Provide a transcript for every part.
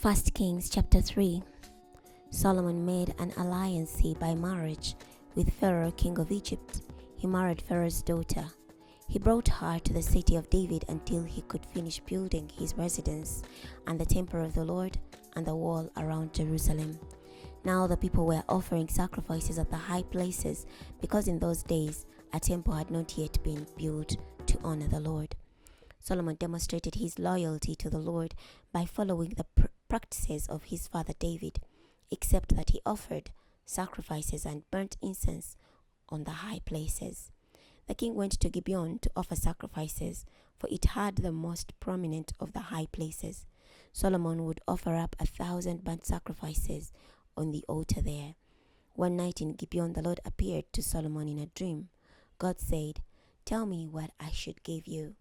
1 Kings chapter 3. Solomon made an alliance by marriage with Pharaoh, king of Egypt. He married Pharaoh's daughter. He brought her to the city of David until he could finish building his residence and the temple of the Lord and the wall around Jerusalem. Now the people were offering sacrifices at the high places because in those days a temple had not yet been built to honor the Lord. Solomon demonstrated his loyalty to the Lord by following the practices of his father David, except that he offered sacrifices and burnt incense on the high places. The king went to Gibeon to offer sacrifices, for it had the most prominent of the high places. Solomon would offer up 1,000 burnt sacrifices on the altar there. One night in Gibeon, the Lord appeared to Solomon in a dream. God said, "Tell me what I should give you."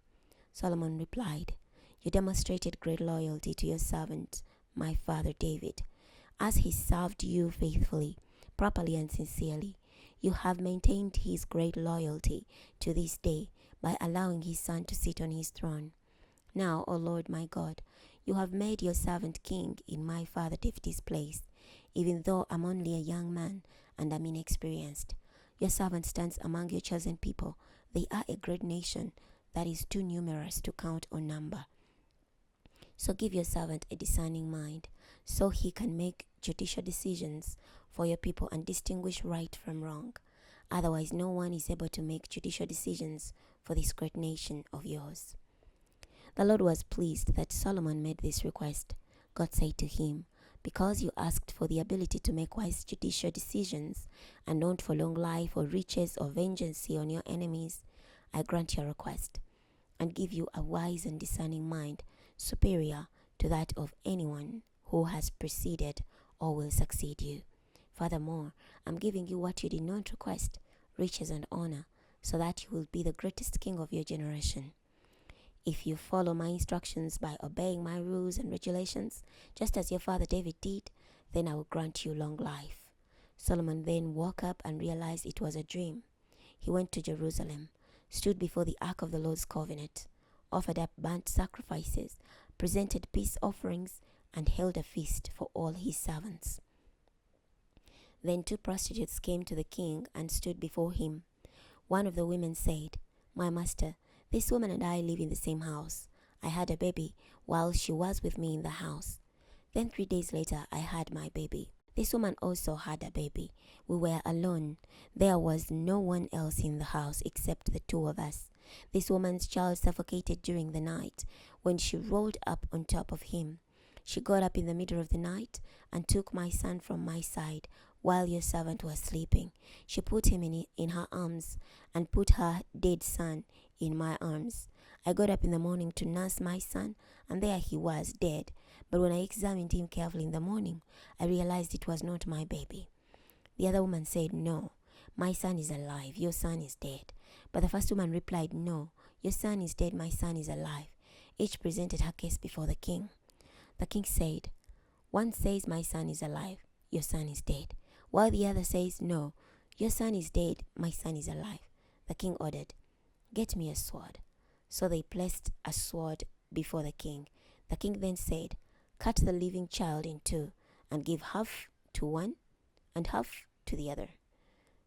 Solomon replied, "You demonstrated great loyalty to your servant, my father David. As he served you faithfully, properly and sincerely, you have maintained his great loyalty to this day by allowing his son to sit on his throne. Now, O Lord my God, you have made your servant king in my father David's place, even though I'm only a young man and I'm inexperienced. Your servant stands among your chosen people. They are a great nation that is too numerous to count or number. So give your servant a discerning mind, so he can make judicial decisions for your people and distinguish right from wrong. Otherwise, no one is able to make judicial decisions for this great nation of yours." The Lord was pleased that Solomon made this request. God said to him, "Because you asked for the ability to make wise judicial decisions and not for long life or riches or vengeance on your enemies, I grant your request and give you a wise and discerning mind superior to that of anyone who has preceded or will succeed you. Furthermore, I'm giving you what you did not request, riches and honor, so that you will be the greatest king of your generation. If you follow my instructions by obeying my rules and regulations, just as your father David did, then I will grant you long life." Solomon then woke up and realized it was a dream. He went to Jerusalem, stood before the ark of the Lord's covenant, offered up burnt sacrifices, presented peace offerings, and held a feast for all his servants. Then 2 prostitutes came to the king and stood before him. One of the women said, "My master, this woman and I live in the same house. I had a baby while she was with me in the house. Then 3 days later, I had my baby. This woman also had a baby. We were alone. There was no one else in the house except the two of us. This woman's child suffocated during the night when she rolled up on top of him. She got up in the middle of the night and took my son from my side while your servant was sleeping. She put him in her arms and put her dead son in my arms. I got up in the morning to nurse my son, and there he was, dead. But when I examined him carefully in the morning, I realized it was not my baby." The other woman said, "No, my son is alive, your son is dead." But the first woman replied, "No, your son is dead, my son is alive." Each presented her case before the king. The king said, "One says my son is alive, your son is dead, while the other says, 'No, your son is dead, my son is alive.'" The king ordered, "Get me a sword." So they placed a sword before the king. The king then said, "Cut the living child in two and give half to one and half to the other."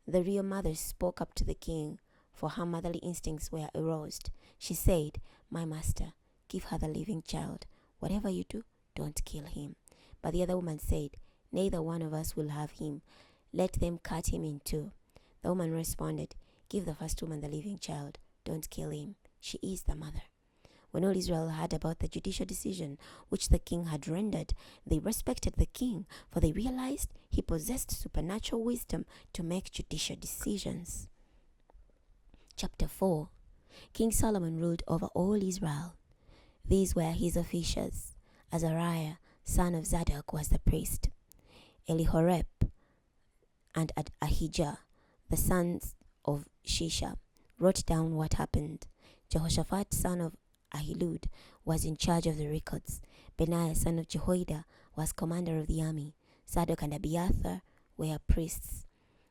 The real mother spoke up to the king, for her motherly instincts were aroused. She said, "My master, give her the living child. Whatever you do, don't kill him." But the other woman said, "Neither one of us will have him. Let them cut him in two." The woman responded, "Give the first woman the living child. Don't kill him. She is the mother." When all Israel heard about the judicial decision which the king had rendered, they respected the king, for they realized he possessed supernatural wisdom to make judicial decisions. Chapter 4. King Solomon ruled over all Israel. These were his officials. Azariah, son of Zadok, was the priest. Elihorep and Ahijah, the sons of Shisha, wrote down what happened. Jehoshaphat, son of Ahilud, was in charge of the records. Benaiah, son of Jehoiada, was commander of the army. Zadok and Abiathar were priests.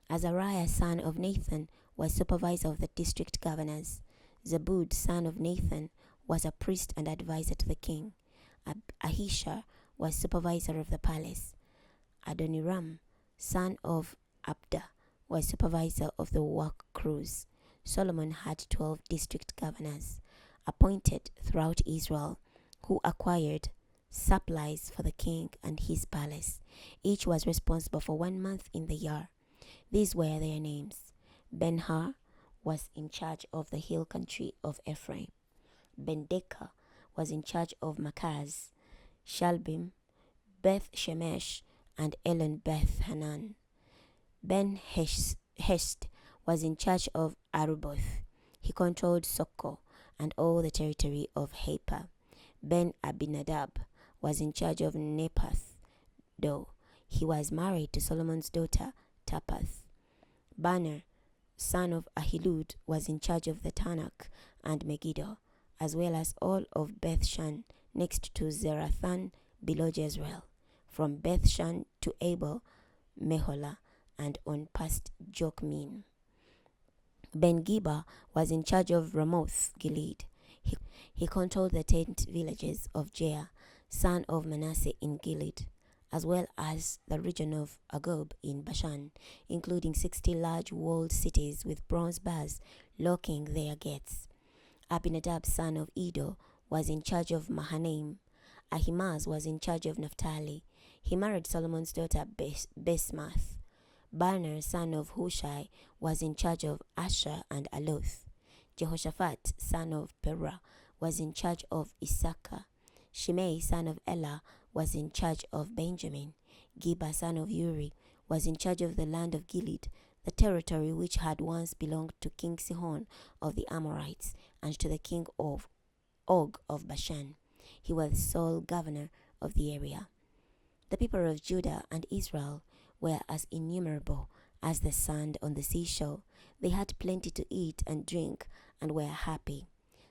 Azariah, son of Nathan, was supervisor of the district governors. Zabud, son of Nathan, was a priest and advisor to the king. Ahisha was supervisor of the palace. Adoniram, son of Abda, was supervisor of the work crews. Solomon had 12 district governors appointed throughout Israel who acquired supplies for the king and his palace. Each was responsible for 1 month in the year. These were their names. Ben-Har was in charge of the hill country of Ephraim. Ben-Decker was in charge of Makaz, Shalbim, Beth-Shemesh, and Elon Beth-Hanan. Ben-Hesht was in charge of Aruboth. He controlled Soko and all the territory of Hapa. Ben-Abinadab was in charge of Nepath, though he was married to Solomon's daughter Tapath. Banner, son of Ahilud, was in charge of the Tanakh and Megiddo, as well as all of Beth-Shan next to Zerathan below Jezreel, from Beth-Shan to Abel, Meholah, and on past Jokmeam. Ben-Giba was in charge of Ramoth Gilead. He controlled the 10 villages of Jair, son of Manasseh in Gilead, as well as the region of Agob in Bashan, including 60 large walled cities with bronze bars locking their gates. Abinadab, son of Edo, was in charge of Mahanaim. Ahimaaz was in charge of Naphtali. He married Solomon's daughter Basmath. Banner, son of Hushai, was in charge of Asher and Aloth. Jehoshaphat, son of Perah, was in charge of Issachar. Shimei, son of Elah, was in charge of Benjamin. Giba, son of Uri, was in charge of the land of Gilead, the territory which had once belonged to King Sihon of the Amorites and to the king of Og of Bashan. He was sole governor of the area. The people of Judah and Israel were as innumerable as the sand on the seashore. They had plenty to eat and drink and were happy.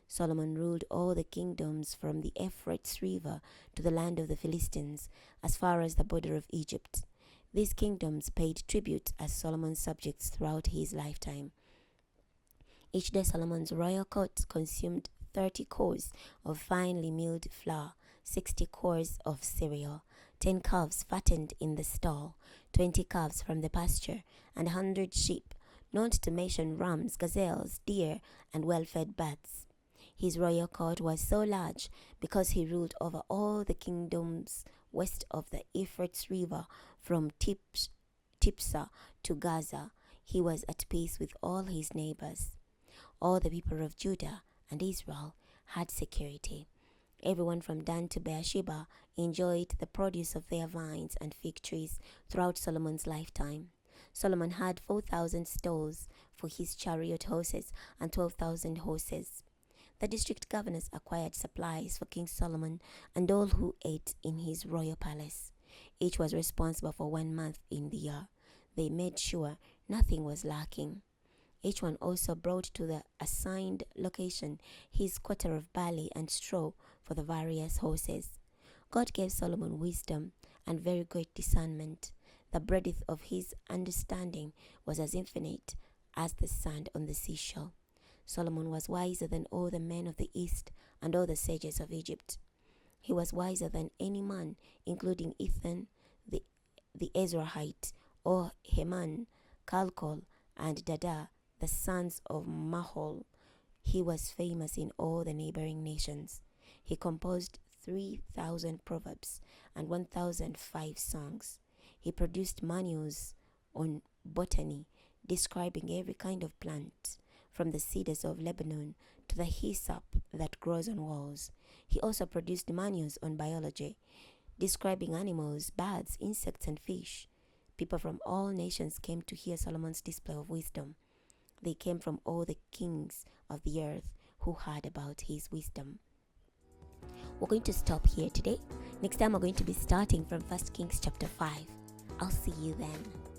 Solomon ruled all the kingdoms from the Euphrates River to the land of the Philistines, as far as the border of Egypt. These kingdoms paid tribute as Solomon's subjects throughout his lifetime. Each day Solomon's royal court consumed 30 cores of finely milled flour, 60 cores of cereal, 10 calves fattened in the stall, 20 calves from the pasture, and 100 sheep, not to mention rams, gazelles, deer, and well-fed birds. His royal court was so large because he ruled over all the kingdoms west of the Euphrates River from Tipsah to Gaza. He was at peace with all his neighbors. All the people of Judah and Israel had security. Everyone from Dan to Beersheba enjoyed the produce of their vines and fig trees throughout Solomon's lifetime. Solomon had 4,000 stalls for his chariot horses and 12,000 horses. The district governors acquired supplies for King Solomon and all who ate in his royal palace. Each was responsible for 1 month in the year. They made sure nothing was lacking. Each one also brought to the assigned location his quota of barley and straw for the various horses. God gave Solomon wisdom and very great discernment. The breadth of his understanding was as infinite as the sand on the seashore. Solomon was wiser than all the men of the East and all the sages of Egypt. He was wiser than any man, including Ethan, the Ezrahite, or Heman, Calcol, and Dada, the sons of Mahol. He was famous in all the neighboring nations. He composed 3,000 proverbs and 1,005 songs. He produced manuals on botany, describing every kind of plant, from the cedars of Lebanon to the hyssop that grows on walls. He also produced manuals on biology, describing animals, birds, insects, and fish. People from all nations came to hear Solomon's display of wisdom. They came from all the kings of the earth who heard about his wisdom. We're going to stop here today. Next time we're going to be starting from 1 Kings chapter 5. I'll see you then.